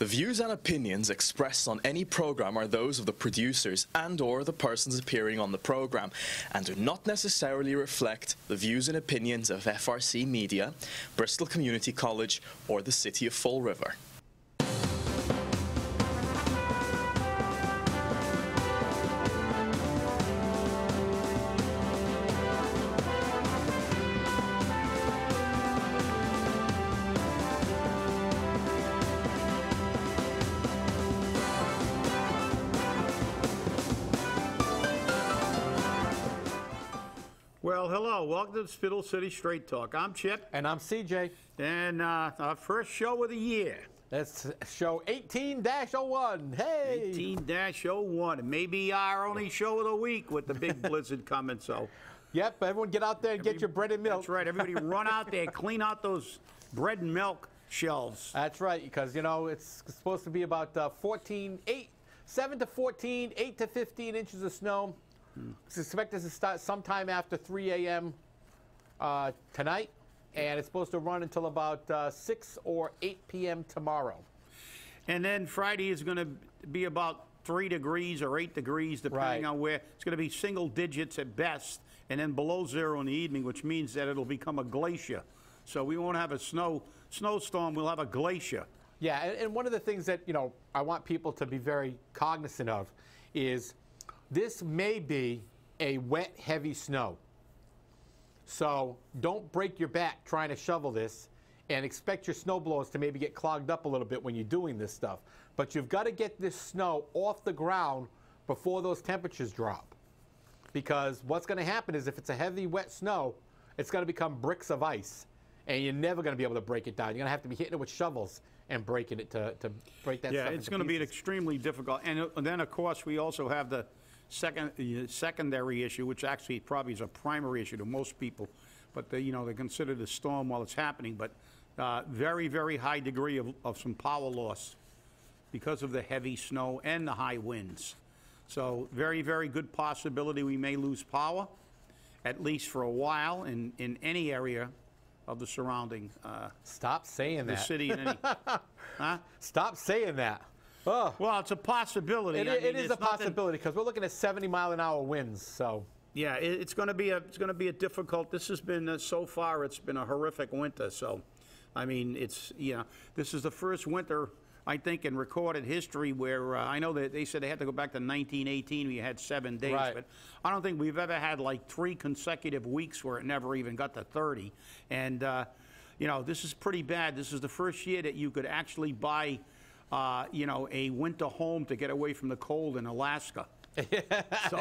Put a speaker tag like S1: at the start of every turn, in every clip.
S1: The views and opinions expressed on any program are those of the producers and/or the persons appearing on the program, and do not necessarily reflect the views and opinions of FRC Media, Bristol Community College, or the City of Fall River.
S2: Well, hello. Welcome to Spindle City Straight Talk. I'm Chip.
S3: And I'm CJ.
S2: And our first show of the year.
S3: That's show 18-01. Hey!
S2: 18-01. It may be our only show of the week with the big blizzard coming, so.
S3: Yep, everyone get out there and get your bread and milk.
S2: That's right. Everybody run out there, clean out those bread and milk shelves.
S3: That's right, because, you know, it's supposed to be about 7 to 14, 8 to 15 inches of snow. It's expected to start sometime after 3 a.m. Tonight, and it's supposed to run until about 6 or 8 p.m. tomorrow.
S2: And then Friday is going to be about 3 degrees or 8 degrees, depending on where. It's going to be single digits at best, and then below zero in the evening, which means that it'll become a glacier. So we won't have a snowstorm, we'll have a glacier.
S3: Yeah, and one of the things that, you know, I want people to be very cognizant of is this may be a wet, heavy snow. So don't break your back trying to shovel this and expect your snow blowers to maybe get clogged up a little bit when you're doing this stuff. But you've got to get this snow off the ground before those temperatures drop. Because what's going to happen is if it's a heavy, wet snow, it's going to become bricks of ice. And you're never going to be able to break it down. You're going to have to be hitting it with shovels and breaking it to break that stuff into pieces.
S2: Yeah, it's going to be extremely difficult. And then, of course, we also have the secondary issue, which actually probably is a primary issue to most people, but they consider the storm while it's happening. But very, very high degree of some power loss because of the heavy snow and the high winds. So very, very good possibility we may lose power, at least for a while, in any area of the surrounding.
S3: Stop saying that.
S2: The city and any. Huh?
S3: Stop saying that. Oh.
S2: Well, it's a possibility.
S3: It is a possibility because we're looking at 70-mile-an-hour winds. So
S2: yeah, it's going to be a difficult. This has been so far. It's been a horrific winter. So, I mean, this is the first winter I think in recorded history where I know that they said they had to go back to 1918. We had 7 days,
S3: right.
S2: But I don't think we've ever had like 3 consecutive weeks where it never even got to 30. And this is pretty bad. This is the first year that you could actually buy a winter home to get away from the cold in Alaska. So,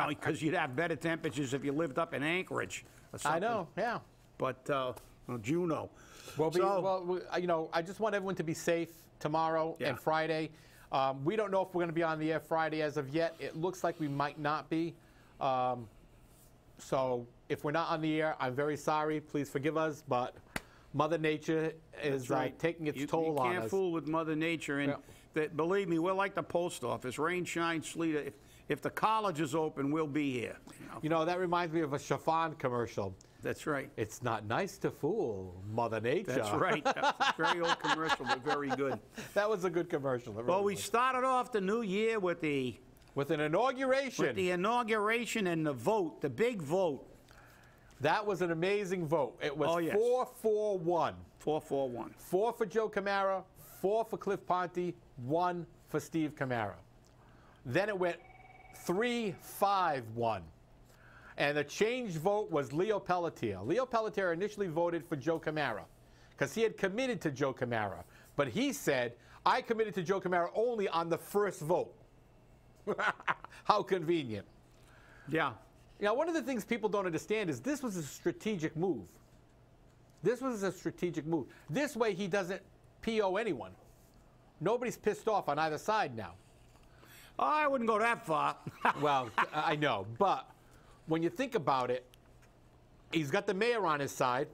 S2: because you'd have better temperatures if you lived up in Anchorage or something.
S3: I know, yeah.
S2: But, Juneau.
S3: Well, I just want everyone to be safe tomorrow and Friday. We don't know if we're going to be on the air Friday as of yet. It looks like we might not be. So if we're not on the air, I'm very sorry. Please forgive us, but Mother Nature is taking its toll on us.
S2: You can't fool with Mother Nature. And believe me, we're like the post office. Rain, shine, sleet. If the college is open, we'll be here.
S3: That reminds me of a chiffon commercial.
S2: That's right.
S3: It's not nice to fool Mother Nature.
S2: That's right. That's a very old commercial, but very good.
S3: That was a good commercial.
S2: Well, we started off the new year with
S3: an inauguration.
S2: With the inauguration and the vote, the big vote.
S3: That was an amazing vote. It was 4-4-1.
S2: 4-4-1.
S3: 4 for Joe Camara, 4 for Cliff Ponte, 1 for Steve Camara. Then it went 3-5-1. And the changed vote was Leo Pelletier. Leo Pelletier initially voted for Joe Camara because he had committed to Joe Camara. But he said, I committed to Joe Camara only on the first vote. How convenient.
S2: Yeah.
S3: One of the things people don't understand is this was a strategic move. This was a strategic move. This way he doesn't PO anyone. Nobody's pissed off on either side now.
S2: I wouldn't go that far.
S3: Well, I know, but when you think about it, he's got the mayor on his side,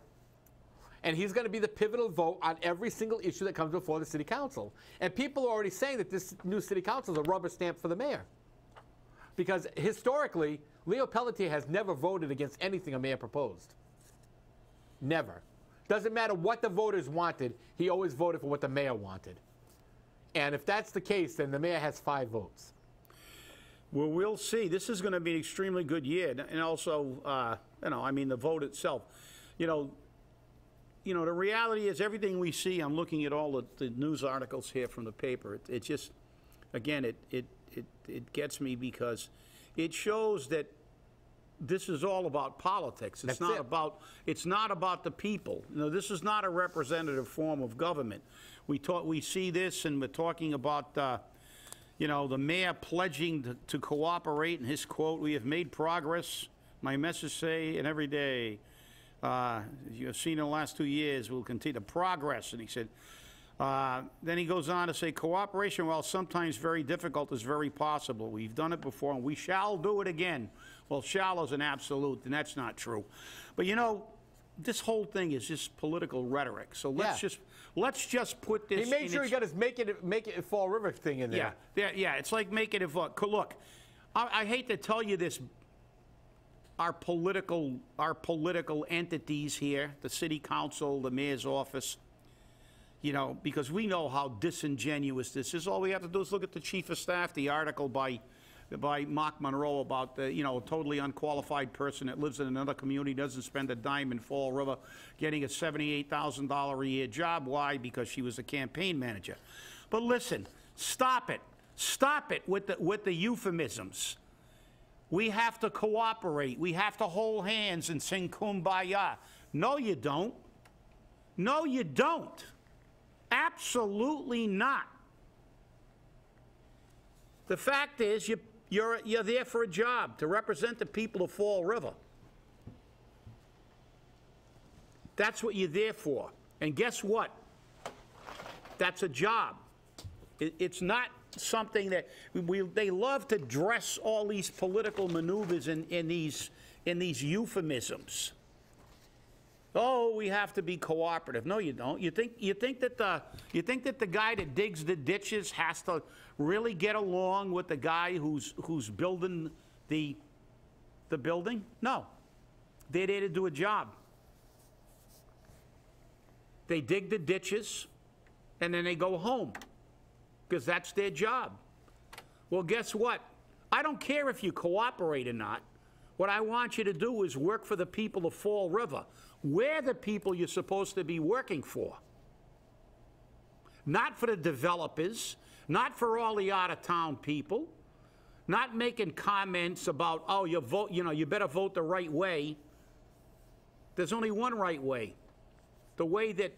S3: and he's going to be the pivotal vote on every single issue that comes before the city council. And people are already saying that this new city council is a rubber stamp for the mayor. Because historically, Leo Pelletier has never voted against anything a mayor proposed. Never. Doesn't matter what the voters wanted, he always voted for what the mayor wanted. And if that's the case, then the mayor has 5 votes.
S2: Well, we'll see. This is going to be an extremely good year, and also, you know, I mean, the vote itself. You know, the reality is everything we see. I'm looking at all the news articles here from the paper. It just, again, it gets me because it shows that this is all about politics. It's not about the people. You know, this is not a representative form of government. We see this, and we're talking about. You know, the mayor pledging to cooperate, and his quote, "We have made progress. My message say, and every day, you have seen in the last 2 years, we'll continue to progress." And he said, then he goes on to say, "Cooperation, while sometimes very difficult, is very possible. We've done it before, and we shall do it again." Well, shall is an absolute, and that's not true. But, you know, this whole thing is just political rhetoric. So let's just put this.
S3: He made sure he got his make it Fall River thing in there.
S2: Yeah. It's like making it. Look, I hate to tell you this. Our political entities here, the city council, the mayor's office. You know, because we know how disingenuous this is. All we have to do is look at the chief of staff, the article by Mark Monroe about the, a totally unqualified person that lives in another community, doesn't spend a dime in Fall River, getting a $78,000 a year job. Why? Because she was a campaign manager. But listen, stop it. Stop it with the euphemisms. We have to cooperate. We have to hold hands and sing Kumbaya. No, you don't. No, you don't. Absolutely not. The fact is, you're there for a job, to represent the people of Fall River. That's what you're there for. And guess what? That's a job. It's not something that they love to dress all these political maneuvers in these euphemisms. Oh, we have to be cooperative. No, you don't. You think that the guy that digs the ditches has to really get along with the guy who's building the building? No. They're there to do a job. They dig the ditches, and then they go home, because that's their job. Well, guess what? I don't care if you cooperate or not. What I want you to do is work for the people of Fall River. We're the people you're supposed to be working for. Not for the developers, not for all the out-of-town people, not making comments about, oh, you better vote the right way. There's only one right way. The way that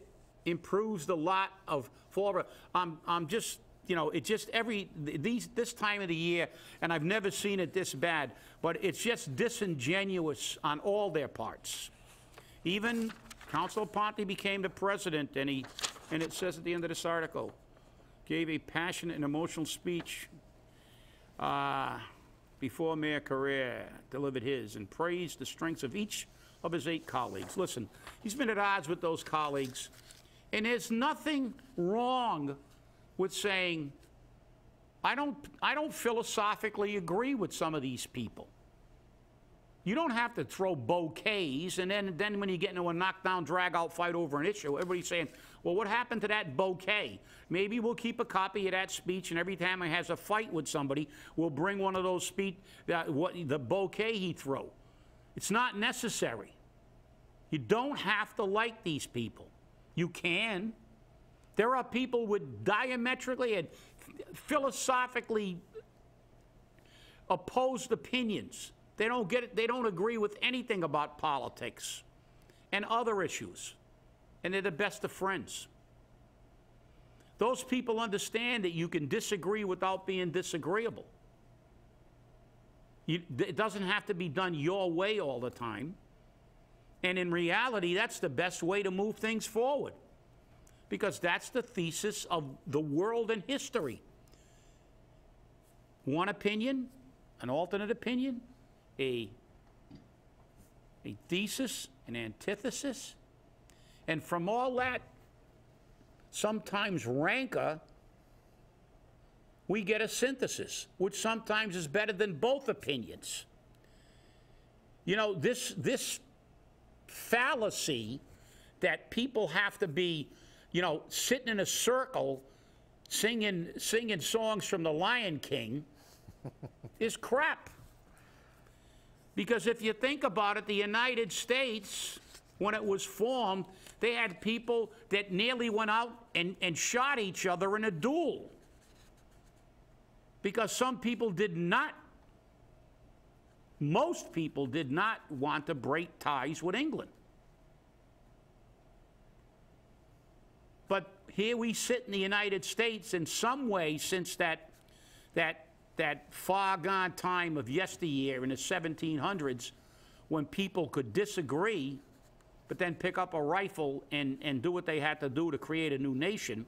S2: improves the lot of Fall River. I'm just, it just this time of the year, and I've never seen it this bad, but it's just disingenuous on all their parts. Even Councilor Ponte became the president, and it says at the end of this article, gave a passionate and emotional speech before Mayor Carrere delivered his, and praised the strengths of each of his 8 colleagues. Listen, he's been at odds with those colleagues, and there's nothing wrong with saying, I don't philosophically agree with some of these people. You don't have to throw bouquets, and then when you get into a knockdown, drag-out fight over an issue, everybody's saying, well, what happened to that bouquet? Maybe we'll keep a copy of that speech, and every time he has a fight with somebody, we'll bring one of those the bouquet he threw. It's not necessary. You don't have to like these people. You can. There are people with diametrically and philosophically opposed opinions. They don't get it. They don't agree with anything about politics and other issues, and they're the best of friends. Those people understand that you can disagree without being disagreeable. It doesn't have to be done your way all the time. And in reality, that's the best way to move things forward, because that's the thesis of the world and history. One opinion, an alternate opinion, a thesis, an antithesis, and from all that sometimes rancor, we get a synthesis, which sometimes is better than both opinions. This fallacy that people have to be, sitting in a circle singing songs from the Lion King is crap. Because if you think about it, the United States, when it was formed, they had people that nearly went out and shot each other in a duel. Because some people did not, most people did not want to break ties with England. But here we sit in the United States in some way since that far gone time of yesteryear in the 1700s when people could disagree but then pick up a rifle and do what they had to do to create a new nation.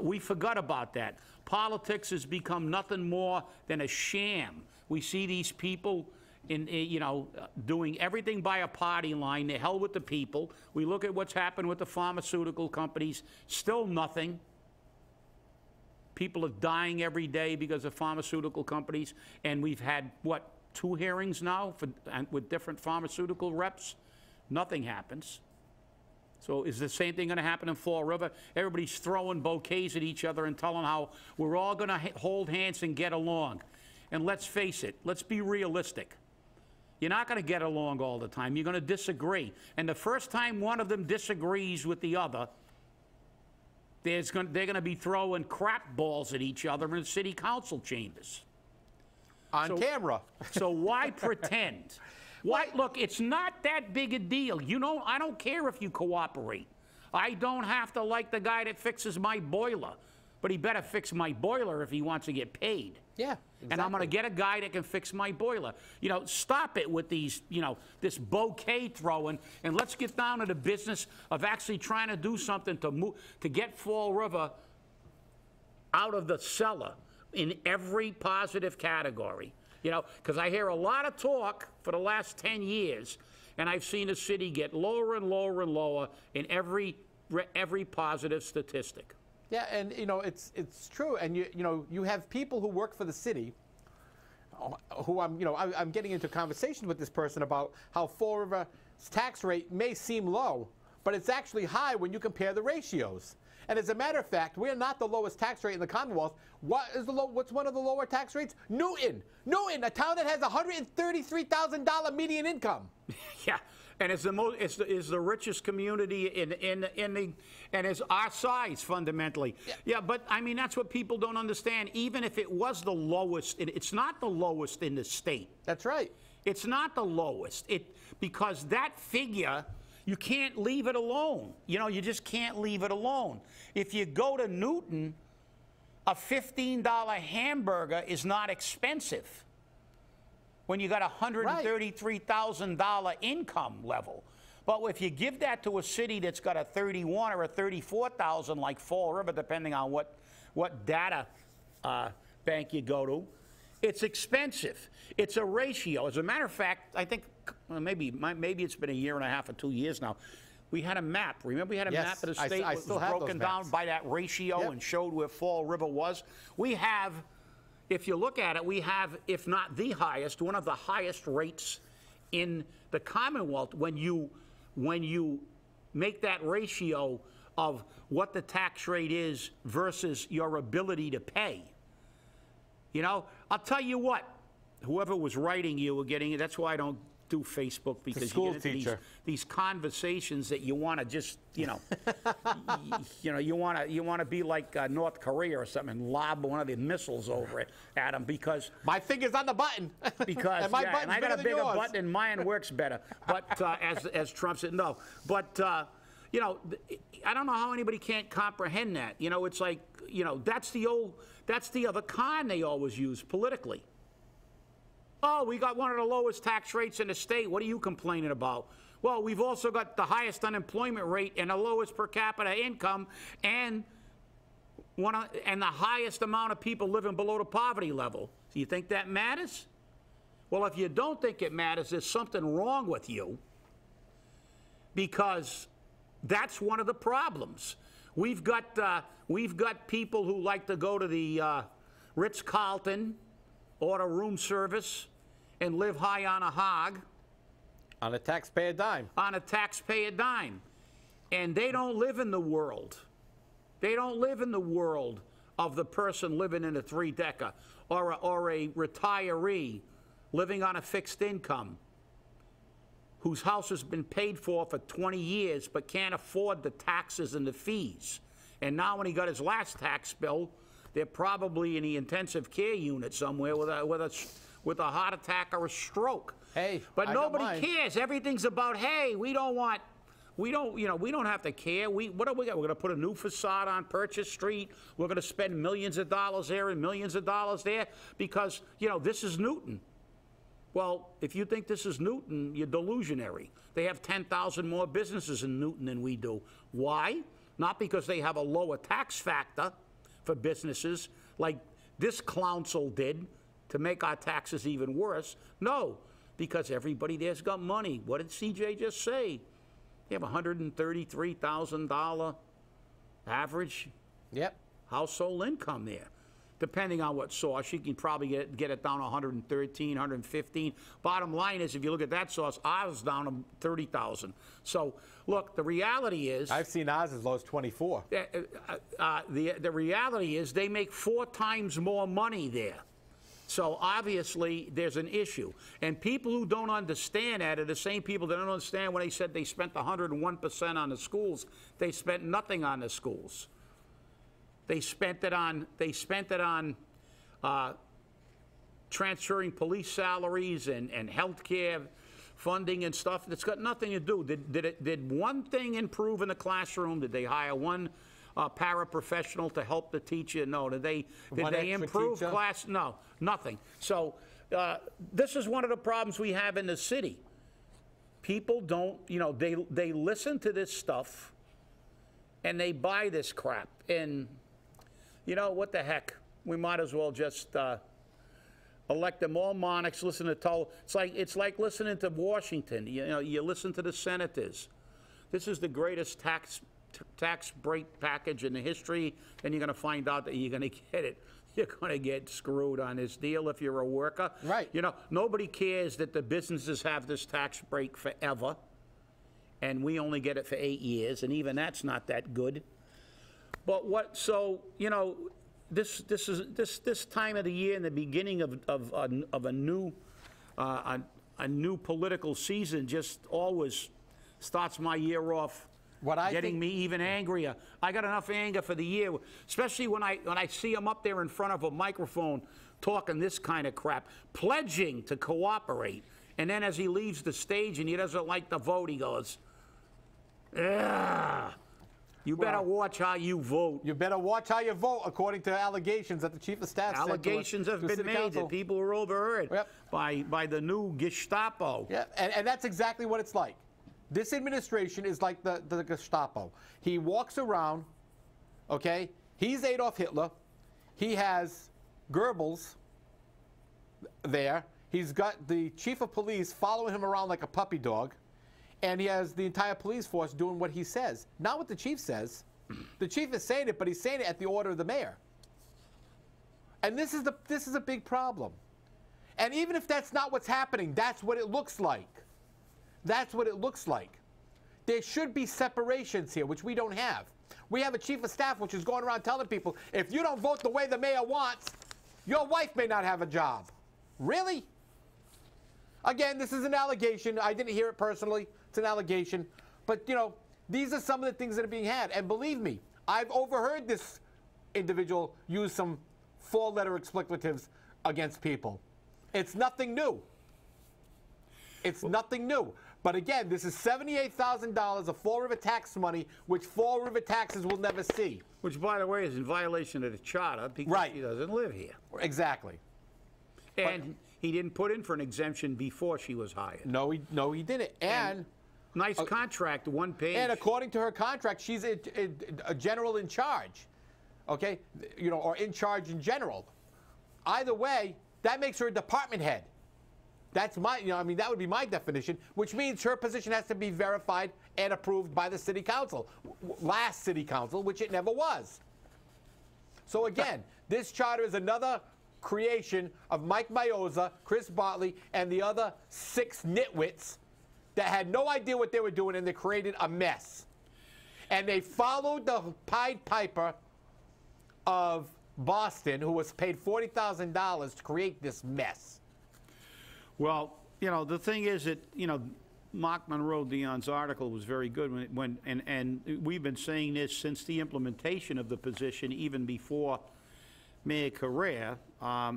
S2: We forgot about that. Politics has become nothing more than a sham. We see these people doing everything by a party line. The hell with the people. We look at what's happened with the pharmaceutical companies. Still nothing. People are dying every day because of pharmaceutical companies. And we've had, what, 2 hearings now with different pharmaceutical reps? Nothing happens. So is the same thing going to happen in Fall River? Everybody's throwing bouquets at each other and telling how we're all going to hold hands and get along. And let's face it, let's be realistic. You're not going to get along all the time. You're going to disagree. And the first time one of them disagrees with the other, they're going to be throwing crap balls at each other in the city council chambers.
S3: On camera.
S2: So why pretend? Why? Look, it's not that big a deal. You know, I don't care if you cooperate. I don't have to like the guy that fixes my boiler, but he better fix my boiler if he wants to get paid.
S3: Yeah, exactly.
S2: And I'm going to get a guy that can fix my boiler. You know, stop it with these, this bouquet throwing, and let's get down to the business of actually trying to do something to get Fall River out of the cellar in every positive category. Because I hear a lot of talk for the last 10 years, and I've seen the city get lower and lower and lower in every positive statistic.
S3: Yeah, and it's true. And you have people who work for the city, who I'm getting into conversation with this person about how Fall River's tax rate may seem low, but it's actually high when you compare the ratios. And as a matter of fact, we're not the lowest tax rate in the Commonwealth. What's one of the lower tax rates? Newton, a town that has $133,000 median income.
S2: Yeah, and it's the richest community and it's our size fundamentally. Yeah, but I mean that's what people don't understand. Even if it was the lowest, it's not the lowest in the state.
S3: That's right.
S2: It's not the lowest. Because that figure. You can't leave it alone. You just can't leave it alone. If you go to Newton, a $15 hamburger is not expensive when you got a $133,000 income level. But if you give that to a city that's got a 31 or a 34,000 like Fall River, depending on what data bank you go to, it's expensive. It's a ratio. As a matter of fact, I think maybe it's been a year and a half or 2 years now. We had a map. Remember we had a map of the state that was broken down by that ratio and showed where Fall River was? We have, if you look at it, we have, if not the highest, one of the highest rates in the Commonwealth when you make that ratio of what the tax rate is versus your ability to pay. I'll tell you what, whoever was writing you were getting it. That's why I don't do Facebook, because you get into these conversations that you want to just, you want to be like North Korea or something and lob one of the missiles over it at them because
S3: my finger's on the button.
S2: Because
S3: and my button's
S2: I got a bigger
S3: yours.
S2: button and mine works better. But as Trump said, no. But I don't know how anybody can't comprehend that. It's like that's the other con they always use politically. Oh, we got one of the lowest tax rates in the state. What are you complaining about? Well, we've also got the highest unemployment rate and the lowest per capita income and the highest amount of people living below the poverty level. Do you think that matters? Well, if you don't think it matters, there's something wrong with you, because that's one of the problems. We've got people who like to go to the Ritz-Carlton, order room service, and live high on a hog.
S3: On a taxpayer dime.
S2: On a taxpayer dime. And they don't live in the world. They don't live in the world of the person living in a three-decker or a retiree living on a fixed income whose house has been paid for 20 years but can't afford the taxes and the fees. And now when he got his last tax bill, they're probably in the intensive care unit somewhere with a heart attack or a stroke.
S3: Hey,
S2: but nobody
S3: I
S2: cares. Everything's about, hey, we don't have to care. What do we got? We're going to put a new facade on Purchase Street. We're going to spend millions of dollars there and millions of dollars there because, this is Newton. Well, if you think this is Newton, you're delusionary. They have 10,000 more businesses in Newton than we do. Why? Not because they have a lower tax factor for businesses like this council did to make our taxes even worse. No, because everybody there's got money. What did CJ just say? They have $133,000 average household income there. Depending on what source, you can probably get it down to 113, 115. Bottom line is, if you look at that source, ours is down to 30,000. So, look, the reality is...
S3: I've seen ours as low as 24.
S2: The reality is they make 4 times more money there. So, obviously, there's an issue. And people who don't understand that are the same people that don't understand when they said they spent 101% on the schools. They spent nothing on the schools. They spent it on transferring police salaries and health care funding and stuff that's got nothing to do. Did one thing improve in the classroom? Did they hire one paraprofessional to help the teacher? No. Did they improve class? No, nothing. So this is one of the problems we have in the city. People don't, they listen to this stuff and they buy this crap. And what the heck? We might as well just elect them all monarchs, listen to it's like listening to Washington. You listen to the senators. This is the greatest tax break package in the history, and you're going to find out that you're going to get it. You're going to get screwed on this deal if you're a worker.
S3: Right.
S2: Nobody cares that the businesses have this tax break forever, and we only get it for 8 years, and even that's not that good. But this time of the year, in the beginning of a new political season, just always starts my year off getting me even angrier. I got enough anger for the year, especially when I see him up there in front of a microphone talking this kind of crap, pledging to cooperate, and then as he leaves the stage and he doesn't like the vote, he goes, "Ugh. You better watch how you vote."
S3: You better watch how you vote, according to allegations that the chief of staff said.
S2: Allegations have been made that people were overheard by the new Gestapo.
S3: Yeah, and that's exactly what it's like. This administration is like the Gestapo. He walks around, okay? He's Adolf Hitler. He has Goebbels there. He's got the chief of police following him around like a puppy dog. And he has the entire police force doing what he says. Not what the chief says. The chief is saying it, but he's saying it at the order of the mayor. And this is a big problem. And even if that's not what's happening, that's what it looks like. That's what it looks like. There should be separations here, which we don't have. We have a chief of staff which is going around telling people, if you don't vote the way the mayor wants, your wife may not have a job. Really? Again, this is an allegation. I didn't hear it personally. It's an allegation. But, these are some of the things that are being had. And believe me, I've overheard this individual use some 4-letter explicatives against people. It's nothing new. It's nothing new. But again, this is $78,000 of Fall River tax money, which Fall River taxes will never see.
S2: Which, by the way, is in violation of the charter because he doesn't live here.
S3: Exactly.
S2: And he didn't put in for an exemption before she was hired.
S3: No, he didn't. And
S2: nice contract, 1 page.
S3: And according to her contract, she's a general in charge, okay? Or in charge in general. Either way, that makes her a department head. That's my, that would be my definition, which means her position has to be verified and approved by the city council, last city council, which it never was. So again, this charter is another creation of Mike Mioza, Chris Bartley, and the other 6 nitwits that had no idea what they were doing, and they created a mess. And they followed the Pied Piper of Boston, who was paid $40,000 to create this mess.
S2: Well, you know, the thing is that, you know, Marc Dion's article was very good and we've been saying this since the implementation of the position, even before Mayor Correa, where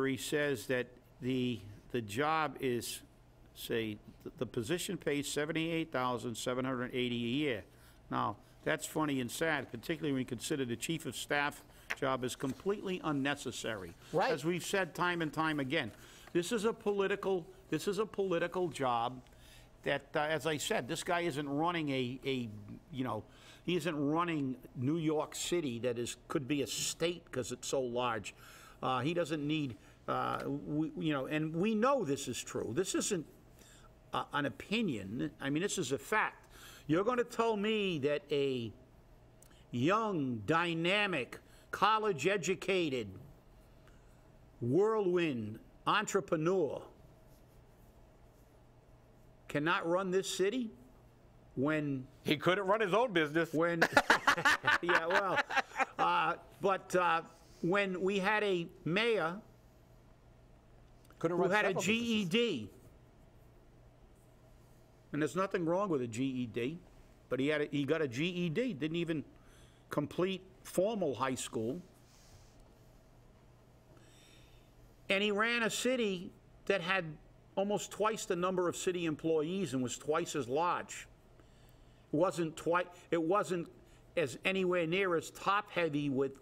S2: he says that the job is, say, the position pays $78,780 a year. Now, that's funny and sad, particularly when you consider the chief of staff job is completely unnecessary.
S3: Right.
S2: As we've said time and time again, this is a political job that, as I said, this guy isn't running he isn't running New York City that could be a state because it's so large. He doesn't need, and we know this is true. This isn't an opinion. I mean, this is a fact. You're going to tell me that a young, dynamic, college-educated, whirlwind entrepreneur cannot run this city when
S3: he couldn't run his own business.
S2: When, yeah, well, when we had a mayor who had a GED, and there's nothing wrong with a GED, but he got a GED, didn't even complete formal high school, and he ran a city that had almost twice the number of city employees and was twice as large. It wasn't as anywhere near as top-heavy with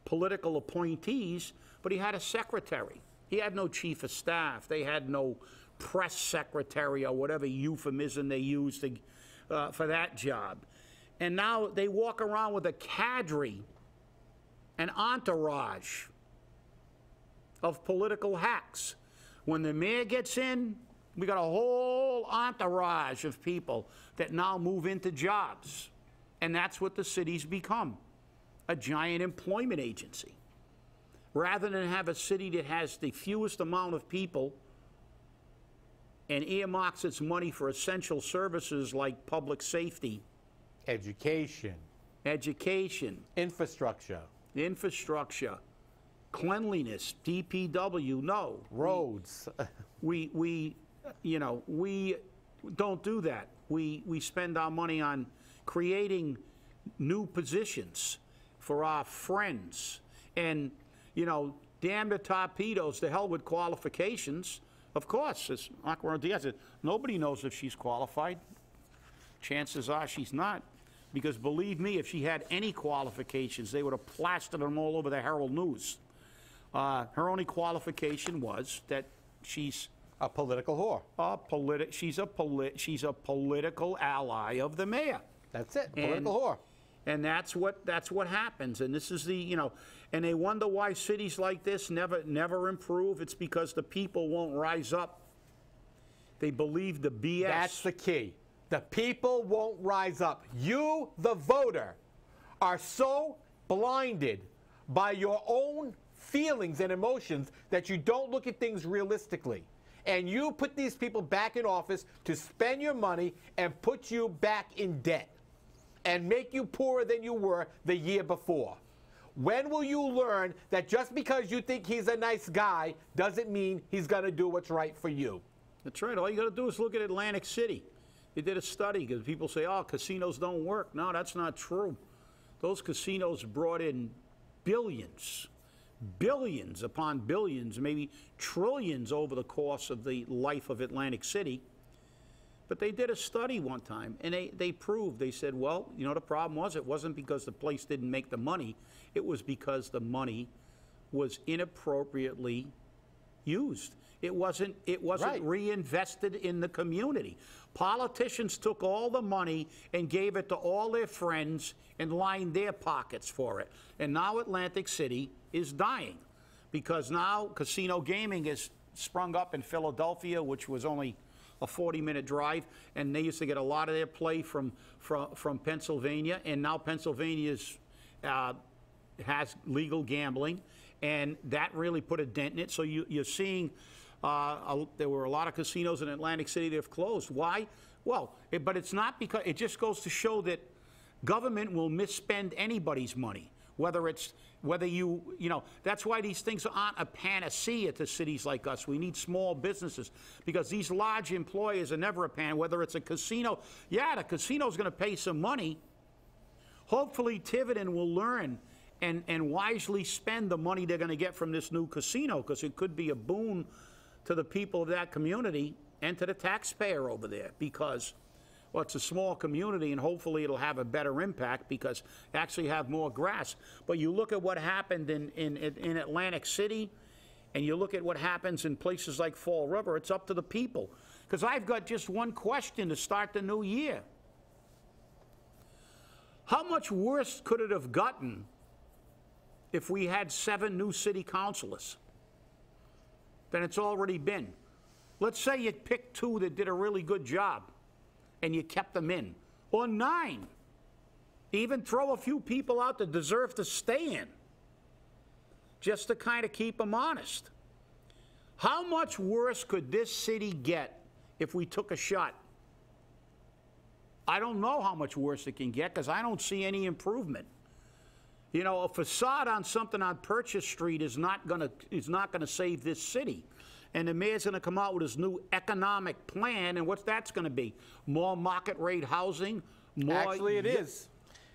S2: political appointees, but he had a secretary. He had no chief of staff. They had no press secretary or whatever euphemism they used for that job. And now they walk around with a cadre, an entourage of political hacks. When the mayor gets in, we got a whole entourage of people that now move into jobs. And that's what the city's become, a giant employment agency. Rather than have a city that has the fewest amount of people and earmarks its money for essential services like public safety,
S3: education, infrastructure,
S2: cleanliness, DPW, no.
S3: Roads.
S2: We don't do that. We spend our money on creating new positions for our friends. And, you know, damn the torpedoes, to hell with qualifications. Of course, as Marc Dion said, nobody knows if she's qualified. Chances are she's not. Because believe me, if she had any qualifications, they would have plastered them all over the Herald News. Her only qualification was that she's
S3: a political whore.
S2: She's a political ally of the mayor.
S3: That's it, political whore.
S2: And that's what happens. And this is and they wonder why cities like this never improve. It's because the people won't rise up. They believe the BS.
S3: That's the key. The people won't rise up. You, the voter, are so blinded by your own feelings and emotions that you don't look at things realistically. And you put these people back in office to spend your money and put you back in debt and make you poorer than you were the year before. When will you learn that just because you think he's a nice guy doesn't mean he's going to do what's right for you?
S2: That's right. All you got to do is look at Atlantic City. They did a study because people say, oh, casinos don't work. No, that's not true. Those casinos brought in billions upon billions, maybe trillions over the course of the life of Atlantic City. But they did a study one time, and they proved, they said, well, you know, the problem was it wasn't because the place didn't make the money. It was because the money was inappropriately used. It wasn't
S3: Right.
S2: reinvested in the community. Politicians took all the money and gave it to all their friends and lined their pockets for it. And now Atlantic City is dying because now casino gaming has sprung up in Philadelphia, which was only a 40-minute drive, and they used to get a lot of their play from Pennsylvania, and now Pennsylvania has legal gambling, and that really put a dent in it. So you're seeing There were a lot of casinos in Atlantic City that have closed. Why? Well, but it's not because, it just goes to show that government will misspend anybody's money, whether you know, that's why these things aren't a panacea to cities like us. We need small businesses because these large employers are never a pan, whether it's a casino. Yeah, the casino's going to pay some money. Hopefully Tiverton will learn and wisely spend the money they're going to get from this new casino, because it could be a boon to the people of that community and to the taxpayer over there, because, well, it's a small community, and hopefully it'll have a better impact because they actually have more grass. But you look at what happened in Atlantic City, and you look at what happens in places like Fall River, it's up to the people. Because I've got just one question to start the new year. How much worse could it have gotten if we had 7 new city councilors than it's already been? Let's say you picked 2 that did a really good job and you kept them in, or 9. Even throw a few people out that deserve to stay in, just to kind of keep them honest. How much worse could this city get if we took a shot? I don't know how much worse it can get because I don't see any improvement. You know, a facade on something on Purchase Street is not gonna save this city. And the mayor's gonna come out with his new economic plan, and what's that's gonna be? More market rate housing? More
S3: Actually, it is.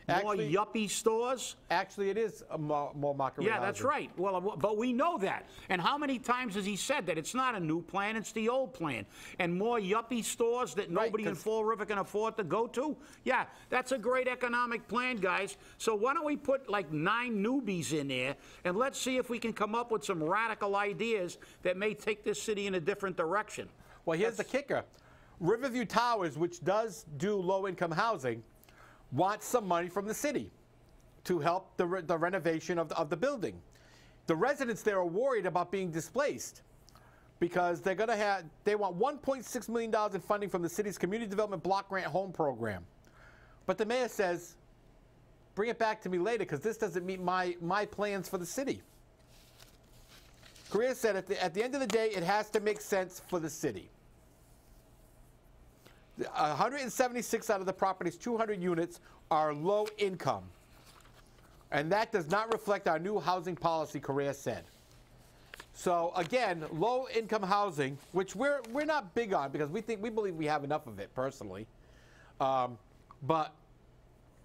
S2: More yuppie stores?
S3: Actually, it is a more market rate
S2: Yeah, that's
S3: housing.
S2: right. Well, but we know that. And how many times has he said that? It's not a new plan, it's the old plan. And more yuppie stores that nobody in Fall River can afford to go to? Yeah, that's a great economic plan, guys. So why don't we put like 9 newbies in there, and let's see if we can come up with some radical ideas that may take this city in a different direction.
S3: Well, here's the kicker. Riverview Towers, which does do low-income housing, wants some money from the city to help the renovation of the building. The residents there are worried about being displaced because they want $1.6 million in funding from the city's Community Development Block Grant Home Program. But the mayor says, bring it back to me later because this doesn't meet my plans for the city. Correa said at the end of the day, it has to make sense for the city. 176 out of the property's 200 units are low income. And that does not reflect our new housing policy, Correa said. So again, low income housing, which we're not big on because we believe we have enough of it personally. But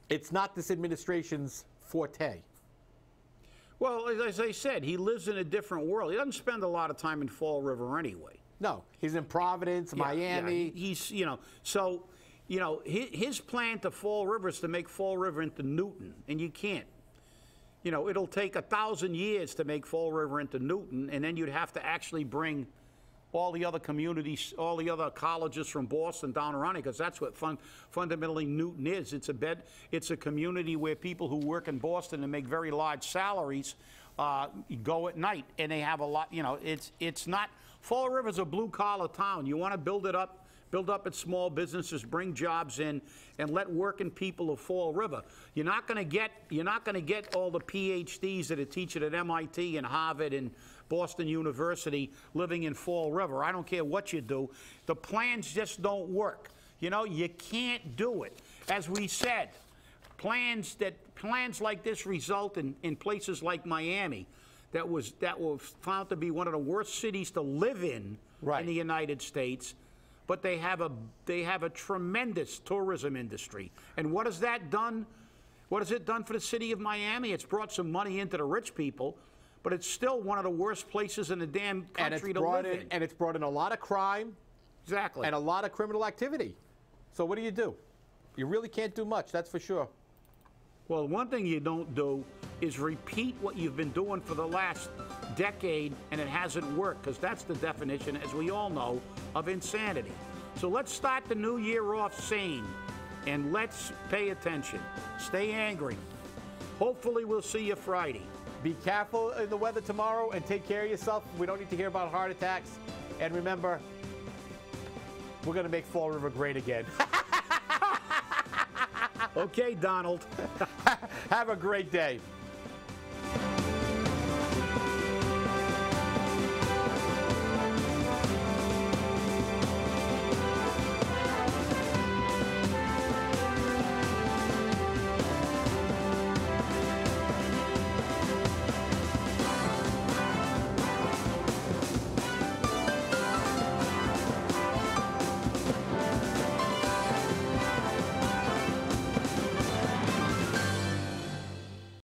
S3: it's not this administration's forte.
S2: Well, as I said, he lives in a different world. He doesn't spend a lot of time in Fall River anyway.
S3: No, he's in Providence, Miami.
S2: Yeah, he's, you know, so, you know, his plan to Fall River is to make Fall River into Newton, and you can't. You know, it'll take 1,000 years to make Fall River into Newton, and then you'd have to actually bring all the other communities, all the other colleges from Boston down around it, because that's what fundamentally Newton is. It's a community where people who work in Boston and make very large salaries go at night, and they have a lot, you know, it's not. Fall River's a blue-collar town. You want to build up its small businesses, bring jobs in, and let working people of Fall River. You're not going to get all the PhDs that are teaching at MIT and Harvard and Boston University living in Fall River. I don't care what you do. The plans just don't work. You know, you can't do it. As we said, plans like this result in places like Miami, that was found to be one of the worst cities to live in the United States, but they have a tremendous tourism industry. And what has that done? What has it done for the city of Miami? It's brought some money into the rich people, but it's still one of the worst places in the damn country to live in.
S3: And it's brought in a lot of crime.
S2: Exactly.
S3: And a lot of criminal activity. So what do? You really can't do much, that's for sure.
S2: Well, one thing you don't do is repeat what you've been doing for the last decade and it hasn't worked, because that's the definition, as we all know, of insanity. So let's start the new year off sane, and let's pay attention. Stay angry. Hopefully we'll see you Friday.
S3: Be careful in the weather tomorrow and take care of yourself. We don't need to hear about heart attacks. And remember, we're going to make Fall River great again.
S2: Okay, Donald.
S3: Have a great day.